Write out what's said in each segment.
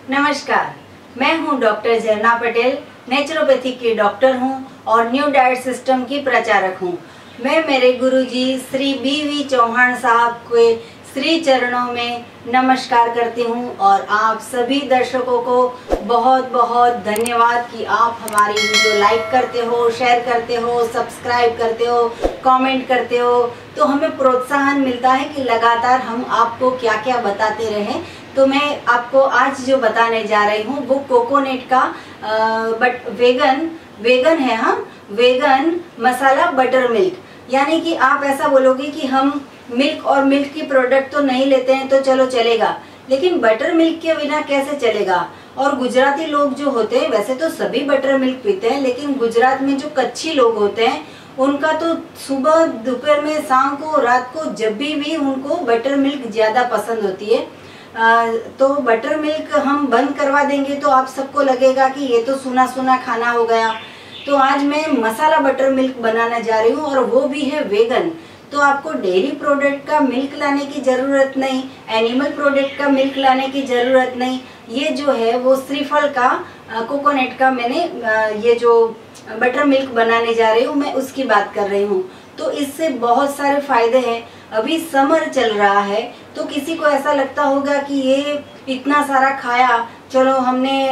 नमस्कार, मैं हूं डॉक्टर झरना पटेल, नेचुरोपैथी की डॉक्टर हूं और न्यू डाइट सिस्टम की प्रचारक हूं। मैं मेरे गुरुजी श्री बी.वी. चौहान साहब के श्री चरणों में नमस्कार करती हूं और आप सभी दर्शकों को बहुत बहुत धन्यवाद कि आप हमारी वीडियो लाइक करते हो, शेयर करते हो, सब्सक्राइब करते हो, कमेंट करते हो। तो हमें प्रोत्साहन मिलता है कि लगातार हम आपको क्या क्या बताते रहें। तो मैं आपको आज जो बताने जा रही हूँ वो कोकोनट का बट वेगन है। हम वेगन मसाला बटर मिल्क, यानी कि आप ऐसा बोलोगे कि हम मिल्क और मिल्क की प्रोडक्ट तो नहीं लेते हैं तो चलो चलेगा, लेकिन बटर मिल्क के बिना कैसे चलेगा। और गुजराती लोग जो होते हैं, वैसे तो सभी बटर मिल्क पीते हैं, लेकिन गुजरात में जो कच्छी लोग होते हैं उनका तो सुबह, दोपहर में, शाम को, रात को, जब भी उनको बटर मिल्क ज़्यादा पसंद होती है। तो बटर मिल्क हम बंद करवा देंगे तो आप सबको लगेगा कि ये तो सुना सुना खाना हो गया। तो आज मैं मसाला बटर मिल्क बनाने जा रही हूँ और वो भी है वेगन। तो आपको डेयरी प्रोडक्ट का मिल्क लाने की ज़रूरत नहीं, एनिमल प्रोडक्ट का मिल्क लाने की ज़रूरत नहीं। ये जो है वो श्रीफल का कोकोनट का मैंने ये जो बटर मिल्क बनाने जा रही हूँ मैं उसकी बात कर रही हूँ। तो इससे बहुत सारे फायदे हैं। अभी समर चल रहा है तो किसी को ऐसा लगता होगा कि ये इतना सारा खाया, चलो हमने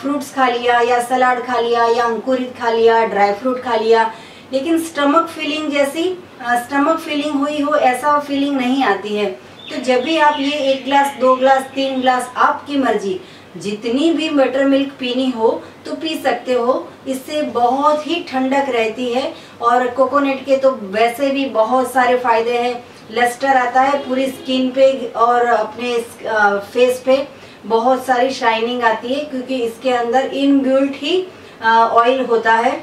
फ्रूट्स खा लिया या सलाद खा लिया या अंकुरित खा लिया, ड्राई फ्रूट खा लिया, लेकिन स्टमक फीलिंग जैसी स्टमक फीलिंग हुई हो ऐसा फीलिंग नहीं आती है। तो जब भी आप ये 1 ग्लास, 2 ग्लास, 3 ग्लास, आपकी मर्जी, जितनी भी बटर मिल्क पीनी हो तो पी सकते हो। इससे बहुत ही ठंडक रहती है और कोकोनट के तो वैसे भी बहुत सारे फायदे हैं। लस्टर आता है पूरी स्किन पे और अपने फेस पे, बहुत सारी शाइनिंग आती है क्योंकि इसके अंदर इनबिल्ट ही ऑयल होता है।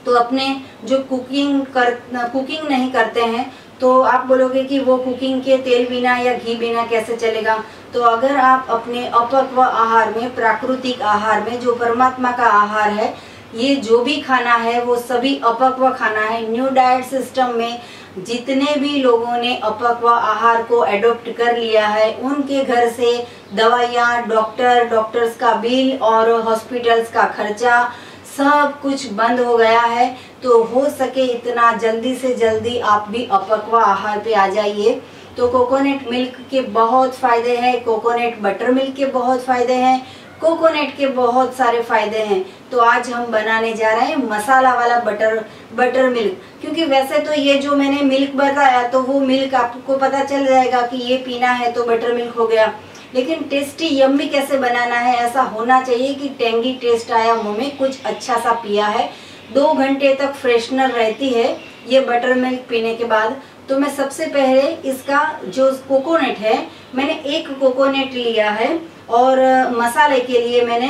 तो अपने जो कुकिंग नहीं करते हैं तो आप बोलोगे कि वो कुकिंग के तेल बिना या घी बिना कैसे चलेगा। तो अगर आप अपने अपक्व आहार में, प्राकृतिक आहार में, जो परमात्मा का आहार है, ये जो भी खाना है वो सभी अपक्व खाना है। न्यू डाइट सिस्टम में जितने भी लोगों ने अपक्व आहार को एडॉप्ट कर लिया है उनके घर से दवाइयाँ, डॉक्टर्स का बिल और हॉस्पिटल्स का खर्चा सब कुछ बंद हो गया है। तो हो सके इतना जल्दी से जल्दी आप भी अपक्व आहार पे आ जाइए। तो कोकोनट मिल्क के बहुत फायदे हैं, कोकोनट बटर मिल्क के बहुत फायदे हैं, कोकोनट के बहुत सारे फायदे हैं। तो आज हम बनाने जा रहे हैं मसाला वाला बटर मिल्क। क्योंकि वैसे तो ये जो मैंने मिल्क बताया तो वो मिल्क आपको पता चल जाएगा कि ये पीना है तो बटर मिल्क हो गया, लेकिन टेस्टी यम्मी कैसे बनाना है, ऐसा होना चाहिए कि टेंगी टेस्ट आया मुंह में, कुछ अच्छा सा पिया है। 2 घंटे तक फ्रेशनर रहती है ये बटर मिल्क पीने के बाद। तो मैं सबसे पहले इसका जो कोकोनट है, मैंने 1 कोकोनट लिया है और मसाले के लिए मैंने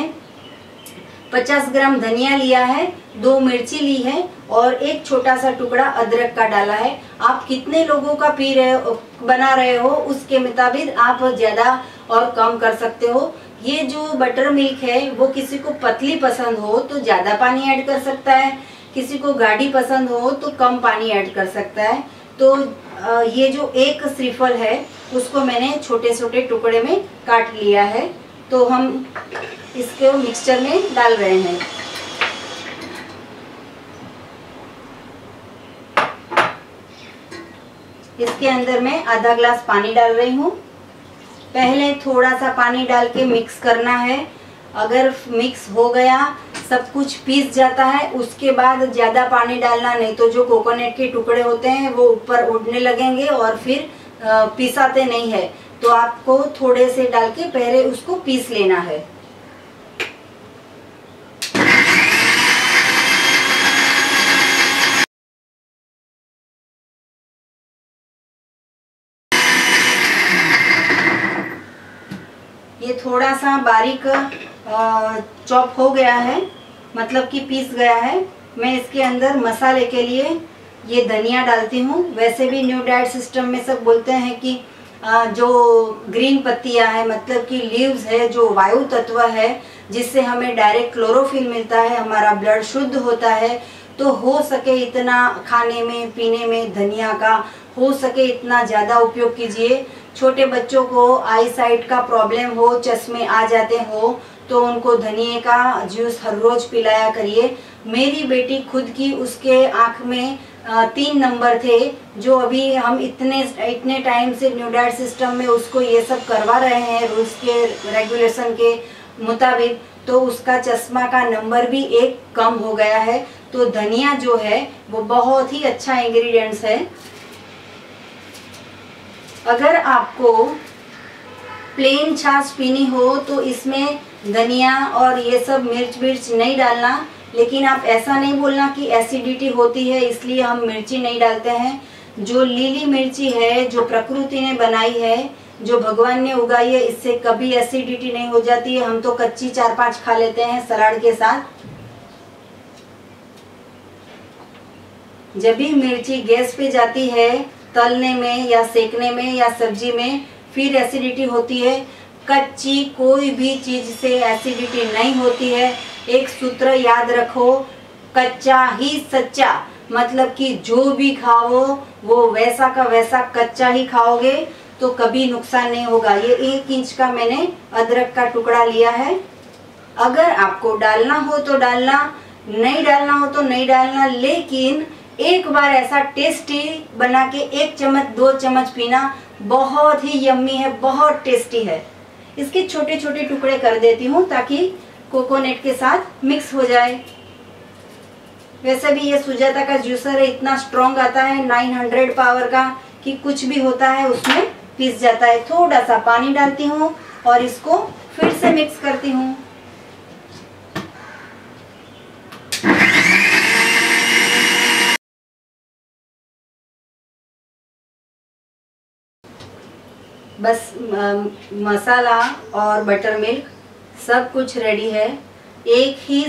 50 ग्राम धनिया लिया है, 2 मिर्ची ली है और 1 छोटा सा टुकड़ा अदरक का डाला है। आप कितने लोगों का बना रहे हो उसके मुताबिक आप ज़्यादा और कम कर सकते हो। ये जो बटर मिल्क है वो किसी को पतली पसंद हो तो ज़्यादा पानी ऐड कर सकता है, किसी को गाढ़ी पसंद हो तो कम पानी ऐड कर सकता है। तो ये जो 1 श्रीफल है उसको मैंने छोटे छोटे टुकड़े में काट लिया है। तो हम इसको मिक्सचर में डाल रहे हैं। इसके अंदर मैं आधा ग्लास पानी डाल रही हूँ। पहले थोड़ा सा पानी डाल के मिक्स करना है। अगर मिक्स हो गया, सब कुछ पीस जाता है, उसके बाद ज़्यादा पानी डालना, नहीं तो जो कोकोनट के टुकड़े होते हैं वो ऊपर उड़ने लगेंगे और फिर पिसाते नहीं है। तो आपको थोड़े से डाल के पहले उसको पीस लेना है। ये थोड़ा सा बारीक चॉप हो गया है, मतलब कि पीस गया है। मैं इसके अंदर मसाले के लिए ये धनिया डालती हूँ। वैसे भी न्यू डाइट सिस्टम में सब बोलते हैं कि जो ग्रीन पत्तियां है, मतलब कि लीव्स है, जो वायु तत्व है जिससे हमें डायरेक्ट क्लोरोफिल मिलता है, हमारा ब्लड शुद्ध होता है। तो हो सके इतना खाने में, पीने में धनिया का हो सके इतना ज़्यादा उपयोग कीजिए। छोटे बच्चों को आई साइट का प्रॉब्लम हो, चश्मे आ जाते हो, तो उनको धनिए का जूस हर रोज पिलाया करिए। मेरी बेटी खुद की, उसके आँख में 3 नंबर थे, जो अभी हम इतने टाइम से न्यू डाइट सिस्टम में उसको ये सब करवा रहे हैं रूल्स के रेगुलेशन के मुताबिक, तो उसका चश्मा का नंबर भी 1 कम हो गया है। तो धनिया जो है वो बहुत ही अच्छा इंग्रेडिएंट्स है। अगर आपको प्लेन छाछ पीनी हो तो इसमें धनिया और ये सब मिर्च नहीं डालना, लेकिन आप ऐसा नहीं बोलना कि एसिडिटी होती है इसलिए हम मिर्ची नहीं डालते हैं। जो लीली मिर्ची है, जो प्रकृति ने बनाई है, जो भगवान ने उगाई है, इससे कभी एसिडिटी नहीं हो जाती है। हम तो कच्ची 4-5 खा लेते हैं सलाद के साथ। जब भी मिर्ची गैस पे जाती है तलने में या सेकने में या सब्जी में, फिर एसिडिटी होती है। कच्ची कोई भी चीज से एसिडिटी नहीं होती है। एक सूत्र याद रखो, कच्चा ही सच्चा, मतलब कि जो भी खाओ वो वैसा का वैसा कच्चा ही खाओगे तो कभी नुकसान नहीं होगा। ये 1 इंच का मैंने अदरक का टुकड़ा लिया है। अगर आपको डालना हो तो डालना, नहीं डालना हो तो नहीं डालना, लेकिन एक बार ऐसा टेस्टी बना के 1 चम्मच 2 चम्मच पीना, बहुत ही यम्मी है, बहुत टेस्टी है। इसके छोटे छोटे टुकड़े कर देती हूँ ताकि कोकोनट के साथ मिक्स हो जाए। वैसे भी ये सुजाता का जूसर है, इतना स्ट्रॉन्ग आता है 900 पावर का कि कुछ भी होता है उसमें पीस जाता है। थोड़ा सा पानी डालती हूँ और इसको फिर से मिक्स करती हूँ। बस मसाला और बटर मिल्क सब कुछ रेडी है।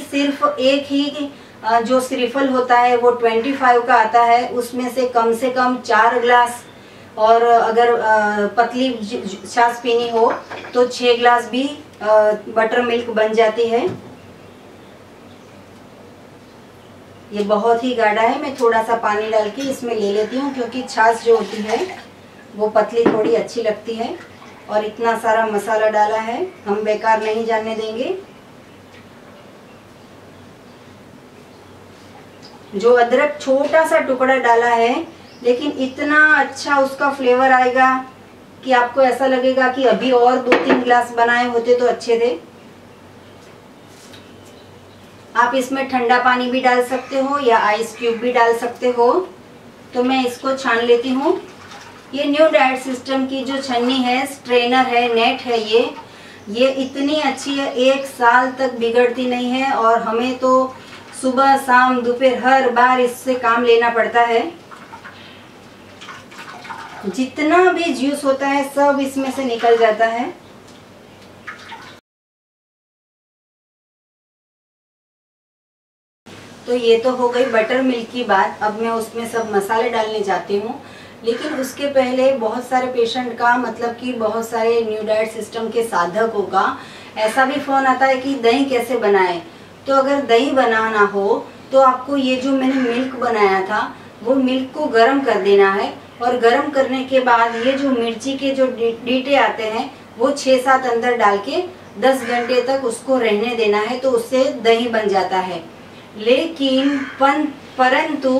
सिर्फ एक ही जो श्रीफल होता है वो 25 का आता है, उसमें से कम 4 ग्लास, और अगर पतली छाछ पीनी हो तो 6 ग्लास भी बटर मिल्क बन जाती है। ये बहुत ही गाढ़ा है, मैं थोड़ा सा पानी डाल के इसमें ले लेती हूँ क्योंकि छाछ जो होती है वो पतली थोड़ी अच्छी लगती है। और इतना सारा मसाला डाला है, हम बेकार नहीं जाने देंगे। जो अदरक छोटा सा टुकड़ा डाला है, लेकिन इतना अच्छा उसका फ्लेवर आएगा कि आपको ऐसा लगेगा कि अभी और 2-3 ग्लास बनाए होते तो अच्छे थे। आप इसमें ठंडा पानी भी डाल सकते हो या आइस क्यूब भी डाल सकते हो। तो मैं इसको छान लेती हूँ। ये न्यू डाइट सिस्टम की जो छन्नी है, स्ट्रेनर है, नेट है, ये इतनी अच्छी है, 1 साल तक बिगड़ती नहीं है। और हमें तो सुबह शाम दोपहर हर बार इससे काम लेना पड़ता है। जितना भी जूस होता है सब इसमें से निकल जाता है। तो ये तो हो गई बटर मिल्क की बात। अब मैं उसमें सब मसाले डालने जाती हूँ, लेकिन उसके पहले बहुत सारे पेशेंट का, मतलब कि बहुत सारे न्यू डाइट सिस्टम के साधकों का ऐसा भी फ़ोन आता है कि दही कैसे बनाएं। तो अगर दही बनाना हो तो आपको ये जो मैंने मिल्क बनाया था वो मिल्क को गर्म कर देना है, और गर्म करने के बाद ये जो मिर्ची के जो डीटे आते हैं वो 6-7 अंदर डाल के 10 घंटे तक उसको रहने देना है, तो उससे दही बन जाता है। लेकिन परंतु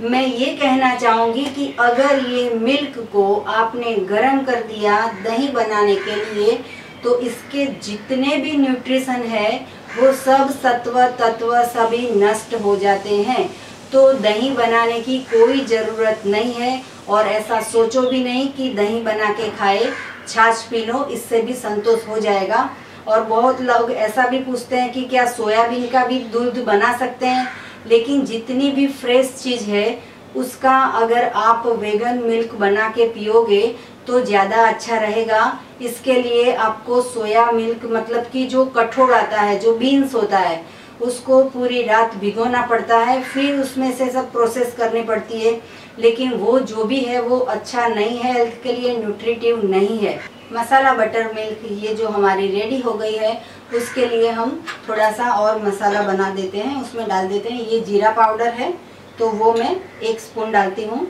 मैं ये कहना चाहूँगी कि अगर ये मिल्क को आपने गर्म कर दिया दही बनाने के लिए, तो इसके जितने भी न्यूट्रिशन है वो सब सत्व तत्व सभी नष्ट हो जाते हैं। तो दही बनाने की कोई ज़रूरत नहीं है, और ऐसा सोचो भी नहीं कि दही बना के खाए, छाछ पी लो, इससे भी संतोष हो जाएगा। और बहुत लोग ऐसा भी पूछते हैं कि क्या सोयाबीन का भी दूध बना सकते हैं, लेकिन जितनी भी फ्रेश चीज़ है उसका अगर आप वेगन मिल्क बना के पियोगे तो ज़्यादा अच्छा रहेगा। इसके लिए आपको सोया मिल्क, मतलब कि जो कठोर आता है, जो बीन्स होता है, उसको पूरी रात भिगोना पड़ता है, फिर उसमें से सब प्रोसेस करनी पड़ती है। लेकिन वो जो भी है वो अच्छा नहीं है, हेल्थ के लिए न्यूट्रिटिव नहीं है। मसाला बटर मिल्क ये जो हमारी रेडी हो गई है, उसके लिए हम थोड़ा सा और मसाला बना देते हैं, उसमें डाल देते हैं। ये जीरा पाउडर है तो वो मैं 1 स्पून डालती हूँ।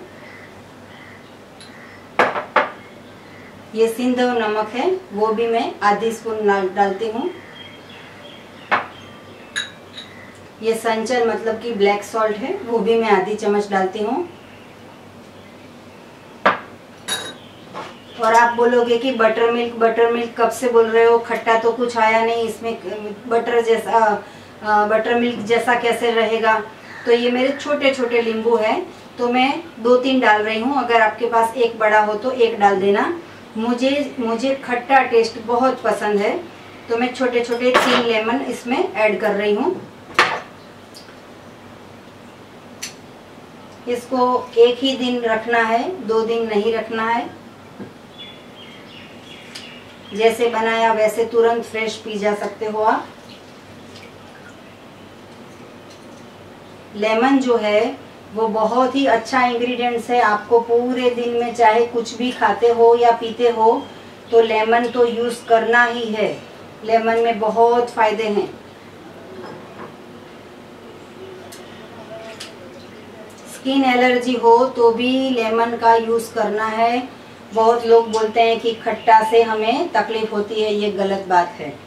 ये सिंधव नमक है, वो भी मैं आधी स्पून डालती हूँ। ये संचल मतलब कि ब्लैक सॉल्ट है, वो भी मैं आधी चम्मच डालती हूँ। और आप बोलोगे कि बटर मिल्क कब से बोल रहे हो, खट्टा तो कुछ आया नहीं इसमें, बटर मिल्क जैसा कैसे रहेगा। तो ये मेरे छोटे छोटे नींबू है, तो मैं 2-3 डाल रही हूँ। अगर आपके पास एक बड़ा हो तो एक डाल देना। मुझे खट्टा टेस्ट बहुत पसंद है, तो मैं छोटे छोटे 3 लेमन इसमें ऐड कर रही हूँ। इसको एक ही दिन रखना है, 2 दिन नहीं रखना है। जैसे बनाया वैसे तुरंत फ्रेश पी जा सकते हो आप। लेमन जो है वो बहुत ही अच्छा इंग्रेडिएंट्स है। आपको पूरे दिन में चाहे कुछ भी खाते हो या पीते हो तो लेमन तो यूज़ करना ही है। लेमन में बहुत फायदे हैं। स्किन एलर्जी हो तो भी लेमन का यूज़ करना है। बहुत लोग बोलते हैं कि खट्टा से हमें तकलीफ होती है, ये गलत बात है।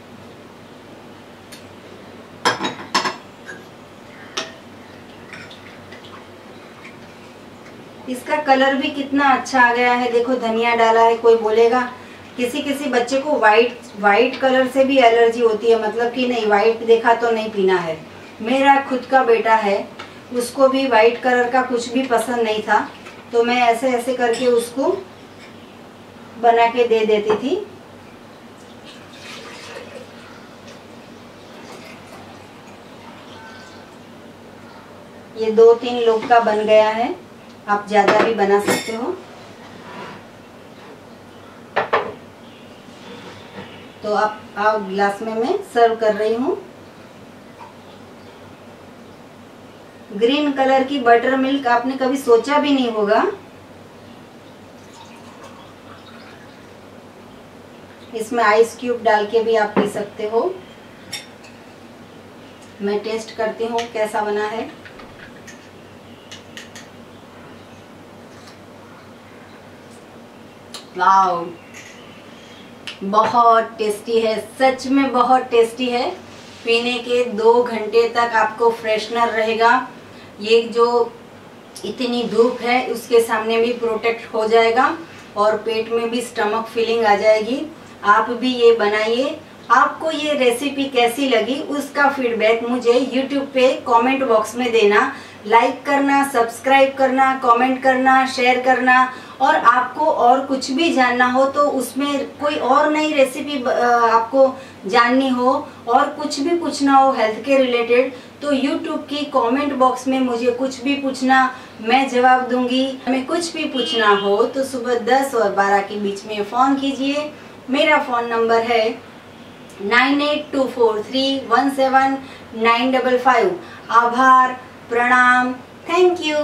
इसका कलर भी कितना अच्छा आ गया है, देखो धनिया डाला है। कोई बोलेगा, किसी बच्चे को वाइट कलर से भी एलर्जी होती है, मतलब कि नहीं वाइट देखा तो नहीं पीना है। मेरा खुद का बेटा है, उसको भी वाइट कलर का कुछ भी पसंद नहीं था, तो मैं ऐसे ऐसे करके उसको बना के दे देती थी। ये 2-3 लोग का बन गया है, आप ज़्यादा भी बना सकते हो। तो आप गिलास में मैं सर्व कर रही हूँ। ग्रीन कलर की बटर मिल्क आपने कभी सोचा भी नहीं होगा। इसमें आइस क्यूब डाल के भी आप पी सकते हो। मैं टेस्ट करती हूँ कैसा बना है। वाओ, बहुत टेस्टी है, सच में बहुत टेस्टी है। पीने के 2 घंटे तक आपको फ्रेशनर रहेगा। ये जो इतनी धूप है उसके सामने भी प्रोटेक्ट हो जाएगा और पेट में भी स्टमक फीलिंग आ जाएगी। आप भी ये बनाइए। आपको ये रेसिपी कैसी लगी उसका फीडबैक मुझे यूट्यूब पे कमेंट बॉक्स में देना। लाइक करना, सब्सक्राइब करना, कमेंट करना, शेयर करना। और आपको और कुछ भी जानना हो तो उसमें कोई और नई रेसिपी आपको जाननी हो और कुछ भी पूछना हो हेल्थ के रिलेटेड, तो यूट्यूब की कमेंट बॉक्स में मुझे कुछ भी पूछना, मैं जवाब दूंगी। हमें कुछ भी पूछना हो तो सुबह 10 और 12 के बीच में फ़ोन कीजिए। मेरा फ़ोन नंबर है 9824317955। आभार, प्रणाम, थैंक यू।